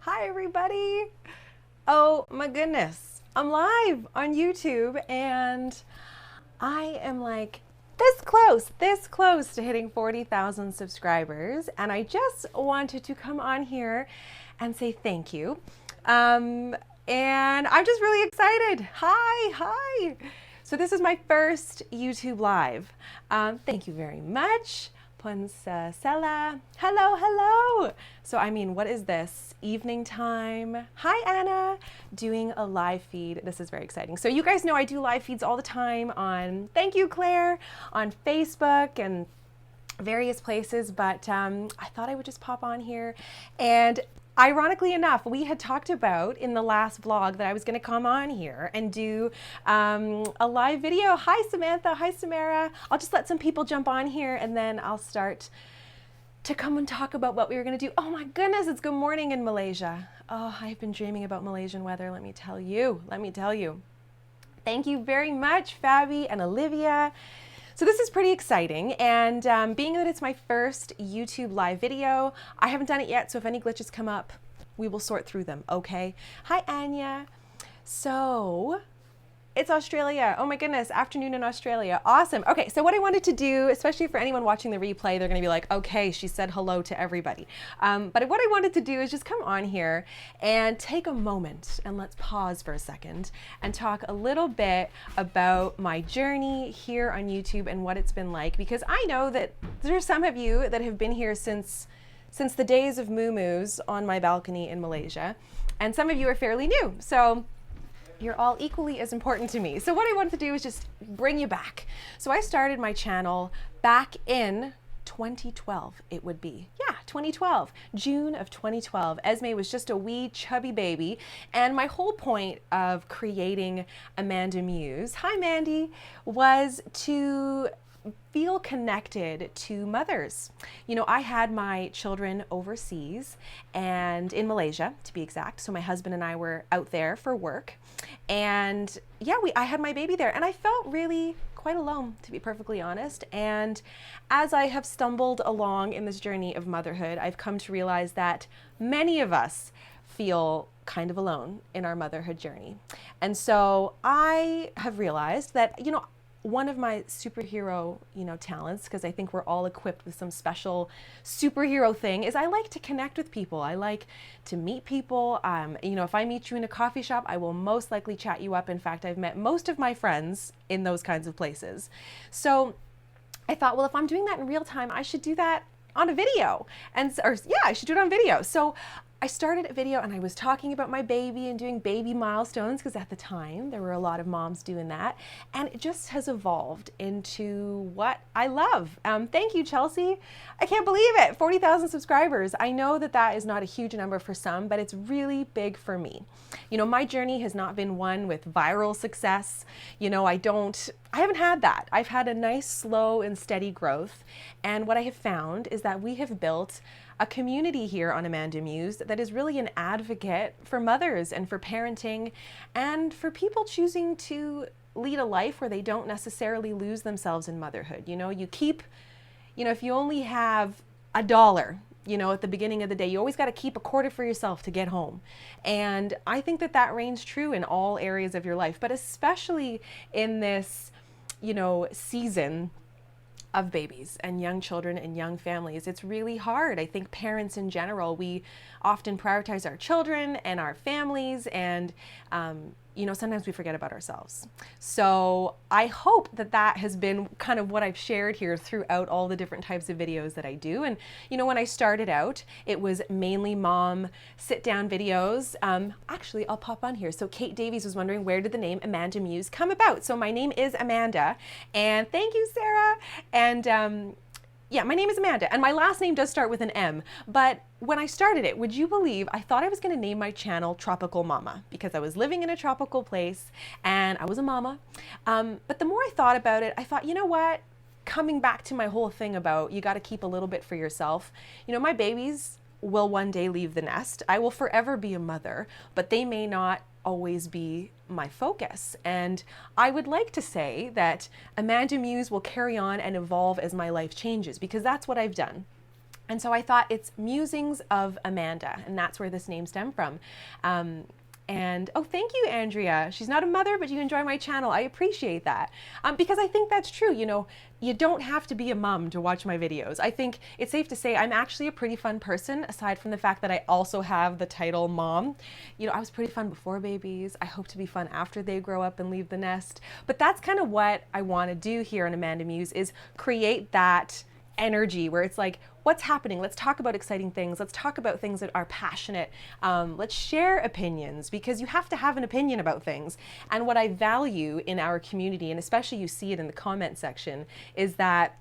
Hi everybody! Oh my goodness, I'm live on YouTube and I am like this close to hitting 40,000 subscribers, and I just wanted to come on here and say thank you. And I'm just really excited. Hi! So this is my first YouTube live. Thank you very much. Sela. Hello. So I mean, what is this? Evening time. Hi Anna. Doing a live feed. This is very exciting. So you guys know I do live feeds all the time on, thank you Claire, on Facebook and various places, but I thought I would just pop on here. And ironically enough, we had talked about in the last vlog that I was going to come on here and do a live video. Hi Samantha, hi Samara. I'll just let some people jump on here and then I'll start to come and talk about what we were going to do. Oh my goodness, it's good morning in Malaysia. Oh, I've been dreaming about Malaysian weather, let me tell you. Thank you very much, Fabi and Olivia. So this is pretty exciting, and being that it's my first YouTube live video, I haven't done it yet, so if any glitches come up, we will sort through them, okay? Hi, Anya. So, it's Australia. Oh my goodness, afternoon in Australia. Awesome. Okay, so what I wanted to do, especially for anyone watching the replay, they're gonna be like, okay, she said hello to everybody. But what I wanted to do is just come on here and take a moment, and let's pause for a second, and talk a little bit about my journey here on YouTube and what it's been like, because I know that there's some of you that have been here since the days of moo-moos on my balcony in Malaysia, and some of you are fairly new. So you're all equally as important to me. So what I wanted to do is just bring you back. So I started my channel back in 2012, it would be. Yeah, 2012, June of 2012. Esme was just a wee chubby baby. And my whole point of creating Amanda Muse, hi Mandy, was to feel connected to mothers. You know, I had my children overseas and in Malaysia, to be exact. So my husband and I were out there for work. And yeah, I had my baby there, and I felt really quite alone, to be perfectly honest. And as I have stumbled along in this journey of motherhood, I've come to realize that many of us feel kind of alone in our motherhood journey. And so I have realized that, you know, one of my superhero, talents, because I think we're all equipped with some special superhero thing, is I like to connect with people. I like to meet people. If I meet you in a coffee shop, I will most likely chat you up. In fact, I've met most of my friends in those kinds of places. So I thought, well, if I'm doing that in real time, I should do that on a video. I should do it on video. So I started a video and I was talking about my baby and doing baby milestones, because at the time there were a lot of moms doing that, and it just has evolved into what I love. Thank you, Chelsea. I can't believe it, 40,000 subscribers. I know that that is not a huge number for some, but it's really big for me. You know, my journey has not been one with viral success. You know, I haven't had that. I've had a nice, slow and steady growth. And what I have found is that we have built a community here on Amanda Muse that is really an advocate for mothers and for parenting and for people choosing to lead a life where they don't necessarily lose themselves in motherhood. You know, if you only have $1, at the beginning of the day, you always got to keep a quarter for yourself to get home. And I think that that reigns true in all areas of your life, but especially in this, season of babies and young children and young families. It's really hard. I think parents in general, we often prioritize our children and our families, and sometimes we forget about ourselves. So I hope that that has been kind of what I've shared here throughout all the different types of videos that I do. And when I started out, it was mainly mom sit-down videos. Actually, I'll pop on here. So Kate Davies was wondering, where did the name Amanda Muse come about? So my name is Amanda, and thank you, Sarah. And yeah, my name is Amanda, and my last name does start with an M, but when I started it, would you believe I thought I was going to name my channel Tropical Mama, because I was living in a tropical place and I was a mama. But the more I thought about it, I thought, you know what? Coming back to my whole thing about you got to keep a little bit for yourself. My babies will one day leave the nest. I will forever be a mother, but they may not always be my focus. And I would like to say that Amanda Muse will carry on and evolve as my life changes, because that's what I've done. And so I thought it's Musings of Amanda, and that's where this name stemmed from. And oh, thank you, Andrea. She's not a mother, but you enjoy my channel. I appreciate that. Because I think that's true. You know, you don't have to be a mom to watch my videos. I think it's safe to say I'm actually a pretty fun person, aside from the fact that I also have the title mom. You know, I was pretty fun before babies. I hope to be fun after they grow up and leave the nest. But that's kind of what I want to do here on Amanda Muse, is create that energy where it's like, what's happening? Let's talk about exciting things. Let's talk about things that are passionate. Let's share opinions, because you have to have an opinion about things. And what I value in our community, and especially you see it in the comment section, is that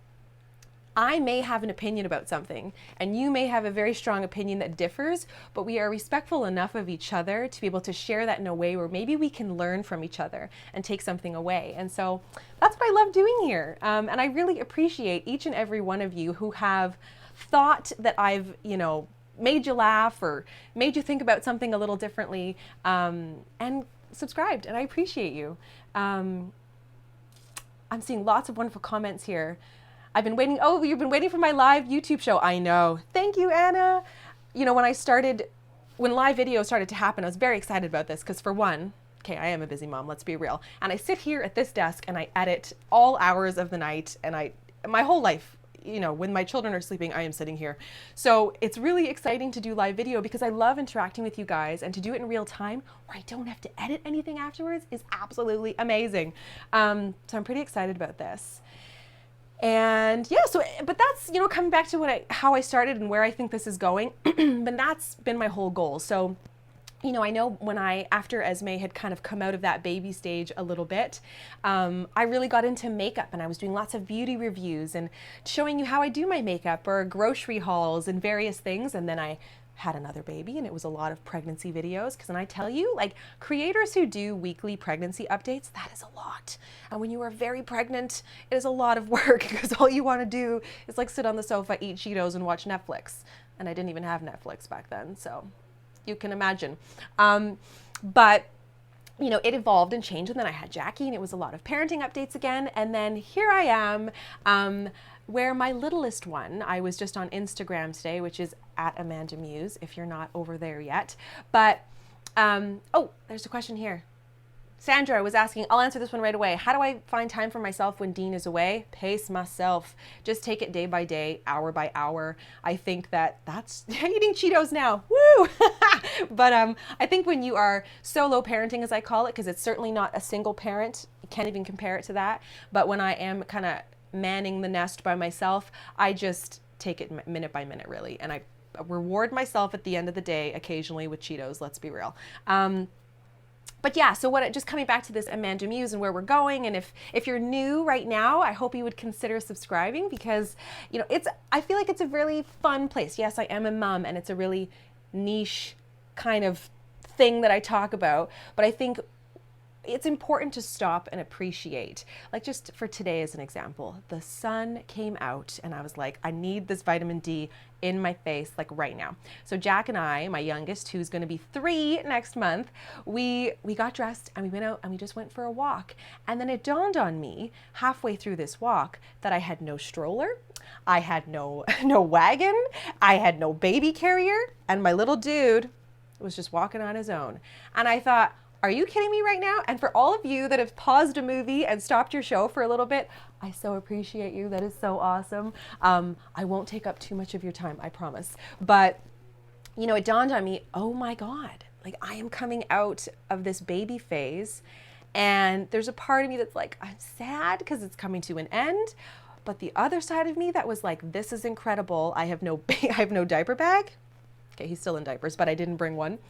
I may have an opinion about something and you may have a very strong opinion that differs, but we are respectful enough of each other to be able to share that in a way where maybe we can learn from each other and take something away. And so that's what I love doing here. And I really appreciate each and every one of you who have thought that I've, you know, made you laugh or made you think about something a little differently, and subscribed, and I appreciate you. I'm seeing lots of wonderful comments here. I've been waiting. Oh, you've been waiting for my live YouTube show. I know. Thank you, Anna. You know, when live videos started to happen, I was very excited about this because, for one, okay, I am a busy mom, let's be real. And I sit here at this desk and I edit all hours of the night, and my whole life, you know, when my children are sleeping, I am sitting here. So it's really exciting to do live video because I love interacting with you guys, and to do it in real time where I don't have to edit anything afterwards is absolutely amazing. So I'm pretty excited about this. And yeah, but that's, you know, coming back to how I started and where I think this is going, but that's been my whole goal. So, you know, I know when after Esme had kind of come out of that baby stage a little bit, I really got into makeup, and I was doing lots of beauty reviews and showing you how I do my makeup, or grocery hauls and various things. And then I had another baby, and it was a lot of pregnancy videos, because when I tell you, like, creators who do weekly pregnancy updates, that is a lot. And when you are very pregnant, it is a lot of work, because all you want to do is like sit on the sofa, eat Cheetos, and watch Netflix. And I didn't even have Netflix back then, so you can imagine. But you know, it evolved and changed, and then I had Jackie, and it was a lot of parenting updates again. And then here I am, where my littlest one, I was just on Instagram today, which is at Amanda Muse, if you're not over there yet. But, oh, there's a question here. Sandra was asking, I'll answer this one right away. How do I find time for myself when Dean is away? Pace myself. Just take it day by day, hour by hour. I think that's eating Cheetos now. Woo! But I think when you are solo parenting, as I call it, because it's certainly not a single parent, you can't even compare it to that. But when I am kind of manning the nest by myself, I just take it minute by minute, really. And I reward myself at the end of the day occasionally with Cheetos, let's be real. But yeah, so just coming back to this Amanda Muse and where we're going, and if you're new right now, I hope you would consider subscribing, because, you know, I feel like it's a really fun place. Yes, I am a mom, and it's a really niche kind of thing that I talk about, but I think it's important to stop and appreciate. Like, just for today as an example, the sun came out and I was like, I need this vitamin D in my face, like right now. So Jack and I, my youngest, who's going to be 3 next month, we got dressed and we went out and we just went for a walk. And then it dawned on me halfway through this walk that I had no stroller, I had no wagon, I had no baby carrier, and my little dude was just walking on his own. And I thought, are you kidding me right now? And for all of you that have paused a movie and stopped your show for a little bit, I so appreciate you. That is so awesome. I won't take up too much of your time, I promise. But, you know, it dawned on me, oh my God, like, I am coming out of this baby phase, and there's a part of me that's like, I'm sad because it's coming to an end. But the other side of me that was like, this is incredible. I have no diaper bag. Okay, he's still in diapers, but I didn't bring one.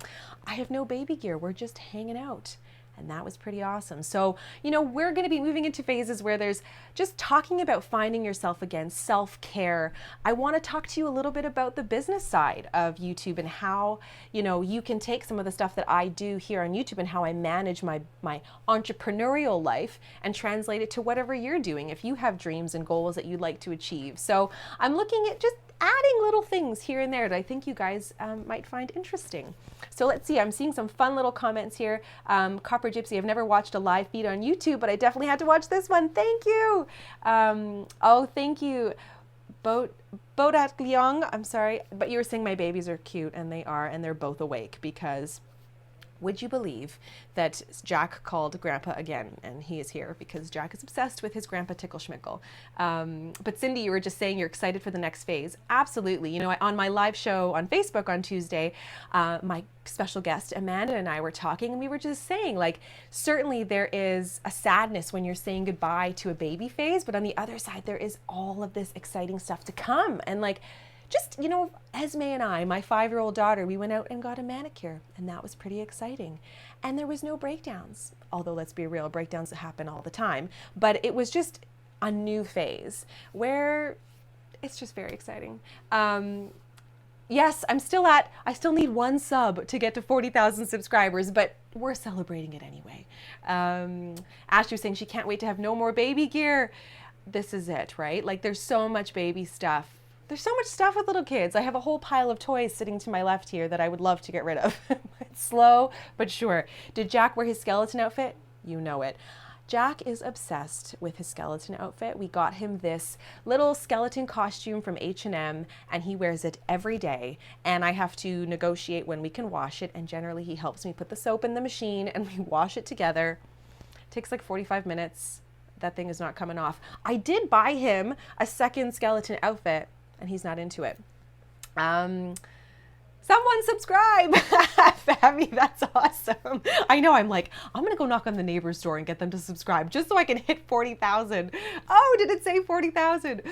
I have no baby gear. We're just hanging out. And that was pretty awesome. So, you know, we're going to be moving into phases where there's just talking about finding yourself again, self-care. I want to talk to you a little bit about the business side of YouTube and how, you know, you can take some of the stuff that I do here on YouTube and how I manage my entrepreneurial life and translate it to whatever you're doing if you have dreams and goals that you'd like to achieve. So I'm looking at just adding little things here and there that I think you guys might find interesting. So let's see, I'm seeing some fun little comments here. Copper Gypsy, I've never watched a live feed on YouTube, but I definitely had to watch this one. Thank you. Oh, thank you. Bodat Glyong, I'm sorry, but you were saying my babies are cute, and they are, and they're both awake because would you believe that Jack called Grandpa again, and he is here because Jack is obsessed with his Grandpa Tickle Schmickle. But Cindy, you were just saying you're excited for the next phase. Absolutely. You know, on my live show on Facebook on Tuesday, my special guest Amanda and I were talking, and we were just saying, like, certainly there is a sadness when you're saying goodbye to a baby phase, but on the other side, there is all of this exciting stuff to come. And like, just, you know, Esme and I, my 5-year-old daughter, we went out and got a manicure, and that was pretty exciting. And there was no breakdowns, although let's be real, breakdowns happen all the time. But it was just a new phase where it's just very exciting. Yes, I still need 1 sub to get to 40,000 subscribers, but we're celebrating it anyway. Ashley was saying she can't wait to have no more baby gear. This is it, right? Like, there's so much baby stuff. There's so much stuff with little kids. I have a whole pile of toys sitting to my left here that I would love to get rid of. It's slow, but sure. Did Jack wear his skeleton outfit? You know it. Jack is obsessed with his skeleton outfit. We got him this little skeleton costume from H&M, and he wears it every day. And I have to negotiate when we can wash it, and generally he helps me put the soap in the machine and we wash it together. It takes like 45 minutes. That thing is not coming off. I did buy him a second skeleton outfit, and he's not into it. Someone subscribe. Fabby, that's awesome. I know, I'm like, I'm gonna go knock on the neighbor's door and get them to subscribe just so I can hit 40,000. Oh, did it say 40,000?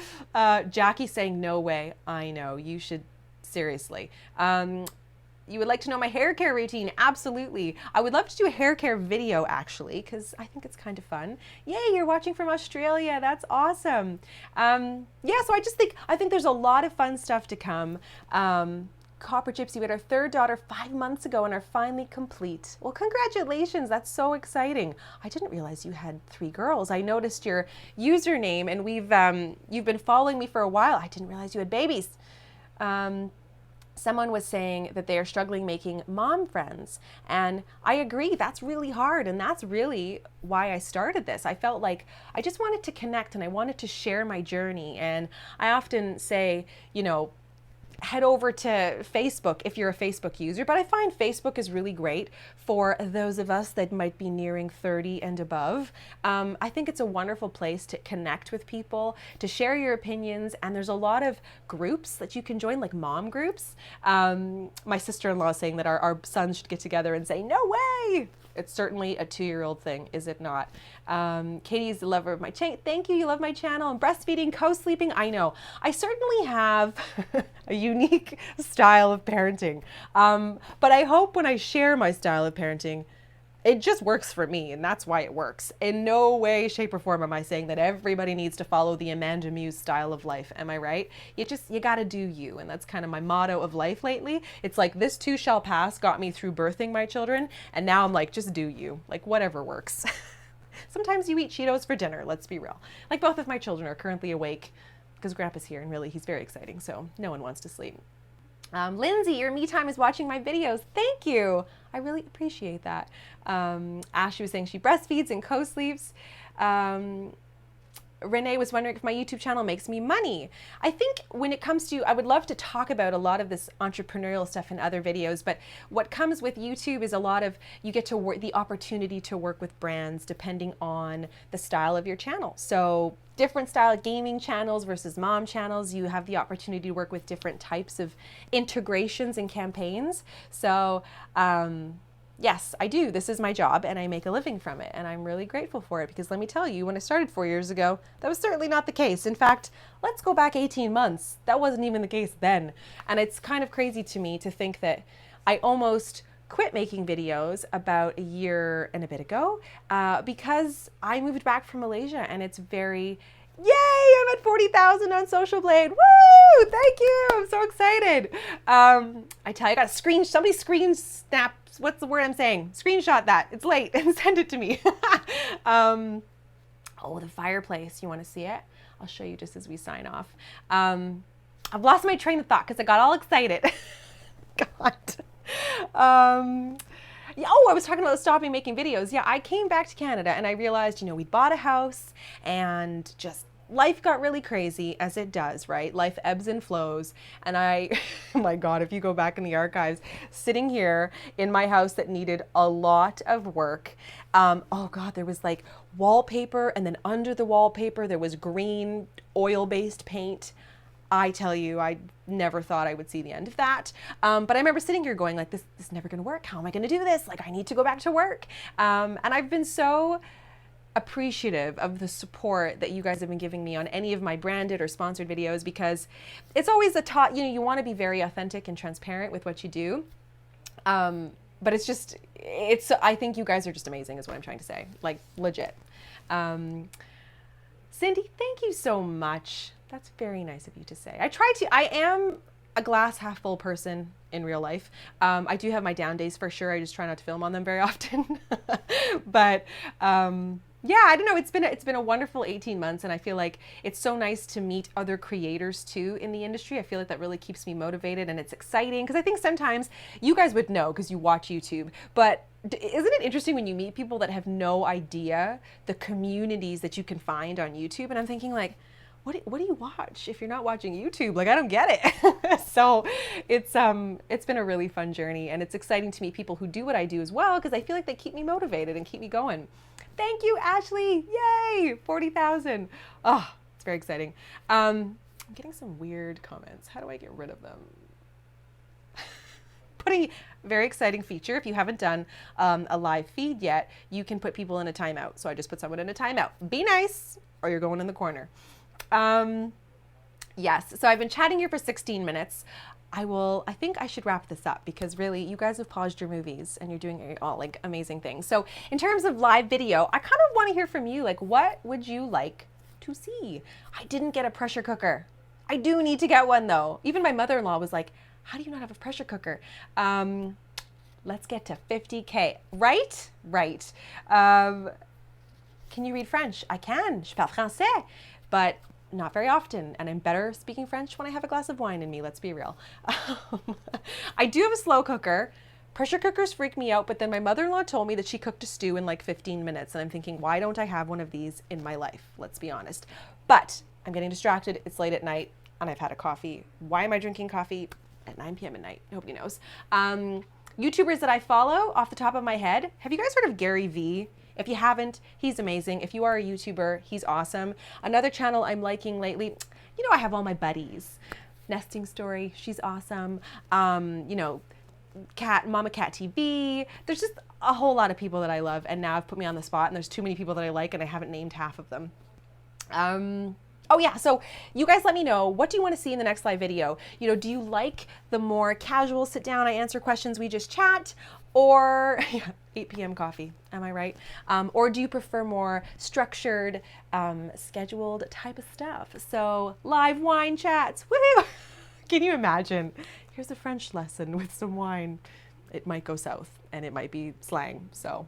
Jackie saying no way. I know, you should, seriously. You would like to know my hair care routine? Absolutely. I would love to do a hair care video, actually, because I think it's kind of fun. Yay, you're watching from Australia. That's awesome. Yeah, so I think there's a lot of fun stuff to come. Copper Gypsy, we had our 3rd daughter 5 months ago and are finally complete. Well, congratulations. That's so exciting. I didn't realize you had 3 girls. I noticed your username, and you've been following me for a while. I didn't realize you had babies. Someone was saying that they are struggling making mom friends, and I agree, that's really hard, and that's really why I started this. I felt like I just wanted to connect, and I wanted to share my journey, and I often say, you know, head over to Facebook if you're a Facebook user, but I find Facebook is really great for those of us that might be nearing 30 and above. I think it's a wonderful place to connect with people, to share your opinions, and there's a lot of groups that you can join, like mom groups. My sister-in-law is saying that our sons should get together and say, no way! It's certainly a 2-year-old thing, is it not? Katie's the lover of my channel. Thank you, you love my channel. And breastfeeding, co-sleeping, I know. I certainly have a unique style of parenting. But I hope when I share my style of parenting, it just works for me, and that's why it works. In no way, shape, or form am I saying that everybody needs to follow the Amanda Muse style of life. Am I right? You gotta do you, and that's kind of my motto of life lately. It's like, this too shall pass got me through birthing my children, and now I'm like, just do you. Like, whatever works. Sometimes you eat Cheetos for dinner, let's be real. Like, both of my children are currently awake because Grandpa's here, and really, he's very exciting, so no one wants to sleep. Lindsay, your me time is watching my videos. Thank you. I really appreciate that. Ashley was saying she breastfeeds and co-sleeps. Renee was wondering if my YouTube channel makes me money. I think when it comes to, I would love to talk about a lot of this entrepreneurial stuff in other videos, but what comes with YouTube is a lot of, you get to work, the opportunity to work with brands depending on the style of your channel. So different style gaming channels versus mom channels, you have the opportunity to work with different types of integrations and campaigns. So, yes, I do. This is my job and I make a living from it, and I'm really grateful for it, because let me tell you, when I started 4 years ago, that was certainly not the case. In fact, let's go back 18 months. That wasn't even the case then. And it's kind of crazy to me to think that I almost quit making videos about a year and a bit ago because I moved back from Malaysia, and it's very, yay, I'm at 40,000 on Social Blade. Woo! Thank you. I'm so excited. I tell you, I got a somebody screen snap. What's the word I'm saying? Screenshot that. It's late and send it to me. Oh, the fireplace. You want to see it? I'll show you just as we sign off. I've lost my train of thought because I got all excited. God. Yeah, oh, I was talking about stopping making videos. Yeah, I came back to Canada and I realized, you know, we'd bought a house and just life got really crazy, as it does, right? Life ebbs and flows. And I, oh my God, if you go back in the archives, sitting here in my house that needed a lot of work. Oh God, there was like wallpaper, and then under the wallpaper, there was green oil-based paint. I tell you, I never thought I would see the end of that. But I remember sitting here going like, this is never gonna work. How am I gonna do this? Like, I need to go back to work. And I've been so appreciative of the support that you guys have been giving me on any of my branded or sponsored videos, because it's always you want to be very authentic and transparent with what you do. But I think you guys are just amazing is what I'm trying to say, like legit. Cindy, thank you so much. That's very nice of you to say. I am a glass half full person in real life. I do have my down days for sure. I just try not to film on them very often. But yeah, I don't know. It's been a wonderful 18 months, and I feel like it's so nice to meet other creators too in the industry. I feel like that really keeps me motivated, and it's exciting because I think sometimes you guys would know because you watch YouTube, but isn't it interesting when you meet people that have no idea the communities that you can find on YouTube? And I'm thinking like, what do you watch if you're not watching YouTube? Like, I don't get it. So it's been a really fun journey, and it's exciting to meet people who do what I do as well, because I feel like they keep me motivated and keep me going. Thank you, Ashley. Yay, 40,000. Oh, it's very exciting. I'm getting some weird comments. How do I get rid of them? Putting very exciting feature. If you haven't done a live feed yet, you can put people in a timeout. So I just put someone in a timeout. Be nice, or you're going in the corner. Yes, so I've been chatting here for 16 minutes. I think I should wrap this up, because really you guys have paused your movies and you're doing all like amazing things. So in terms of live video, I kind of want to hear from you. Like, what would you like to see? I didn't get a pressure cooker. I do need to get one though. Even my mother-in-law was like, how do you not have a pressure cooker? Let's get to 50K. Right? Right. Can you read French? I can. Je parle français. But not very often, and I'm better speaking French when I have a glass of wine in me, let's be real. I do have a slow cooker. Pressure cookers freak me out, but then my mother-in-law told me that she cooked a stew in like 15 minutes, and I'm thinking, why don't I have one of these in my life? Let's be honest. But I'm getting distracted. It's late at night, and I've had a coffee. Why am I drinking coffee at 9 p.m. at night? Nobody knows. YouTubers that I follow off the top of my head, have you guys heard of Gary Vee? If you haven't, he's amazing. If you are a YouTuber, he's awesome. Another channel I'm liking lately, you know, I have all my buddies. Nesting Story, she's awesome. You know, Mama Cat TV. There's just a whole lot of people that I love, and now I've put me on the spot, and there's too many people that I like, and I haven't named half of them. Oh yeah, so you guys let me know, what do you want to see in the next live video? You know, do you like the more casual sit down, I answer questions, we just chat? Or 8 p.m. coffee, am I right? Or do you prefer more structured, scheduled type of stuff? So live wine chats, woohoo! Can you imagine? Here's a French lesson with some wine. It might go south, and it might be slang, so.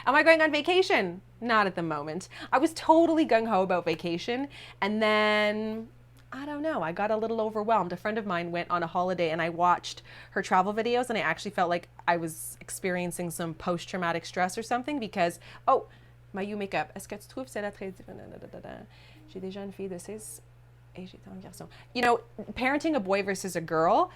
Am I going on vacation? Not at the moment. I was totally gung-ho about vacation, and then I don't know, I got a little overwhelmed. A friend of mine went on a holiday, and I watched her travel videos, and I actually felt like I was experiencing some post-traumatic stress or something, because, oh, Mayu makeup. Est-ce que tu trouves cela très difficile? J'ai déjà une fille de 6 et j'étais un garçon. You know, parenting a boy versus a girl,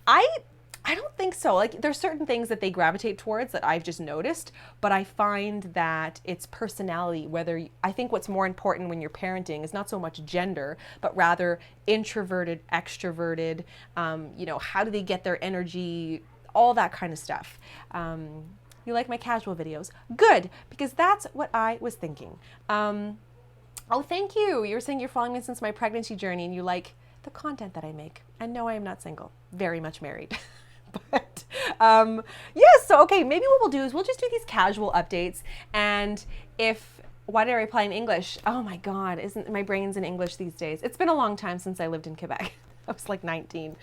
I don't think so. Like, there's certain things that they gravitate towards that I've just noticed, but I find that it's personality. I think what's more important when you're parenting is not so much gender, but rather introverted, extroverted, you know, how do they get their energy, all that kind of stuff. You like my casual videos? Good, because that's what I was thinking. Oh, thank you. You were saying you're following me since my pregnancy journey, and you like the content that I make. And no, I am not single, very much married. But yes, so okay, maybe what we'll do is we'll just do these casual updates, and why did I reply in English? Oh my God, isn't my brain's in English these days? It's been a long time since I lived in Quebec. I was like 19.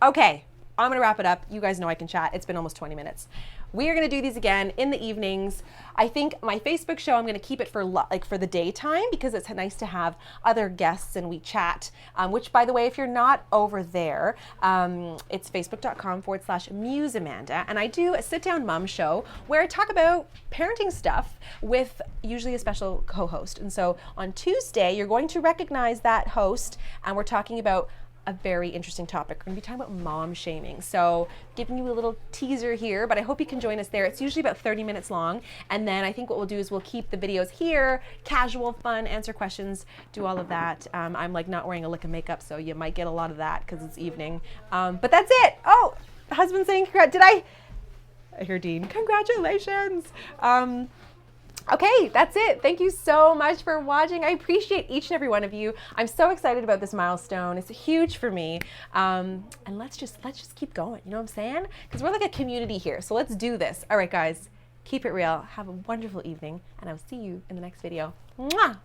Okay, I'm gonna wrap it up. You guys know I can chat. It's been almost 20 minutes. we are going to do these again in the evenings. I think my Facebook show, I'm going to keep it for for the daytime because it's nice to have other guests and we chat, which by the way, if you're not over there, it's facebook.com/Muse Amanda. And I do a sit down mom show where I talk about parenting stuff with usually a special co-host. And so on Tuesday, you're going to recognize that host, and we're talking about a very interesting topic. We're going to be talking about mom shaming. So giving you a little teaser here, but I hope you can join us there. It's usually about 30 minutes long. And then I think what we'll do is we'll keep the videos here, casual, fun, answer questions, do all of that. I'm like not wearing a lick of makeup, so you might get a lot of that because it's evening. But that's it. Oh, husband saying, I hear Dean, congratulations. Okay, that's it. Thank you so much for watching. I appreciate each and every one of you. I'm so excited about this milestone. It's huge for me. And let's just keep going. You know what I'm saying? Because we're like a community here. So let's do this. All right, guys, keep it real. Have a wonderful evening, and I'll see you in the next video. Mwah!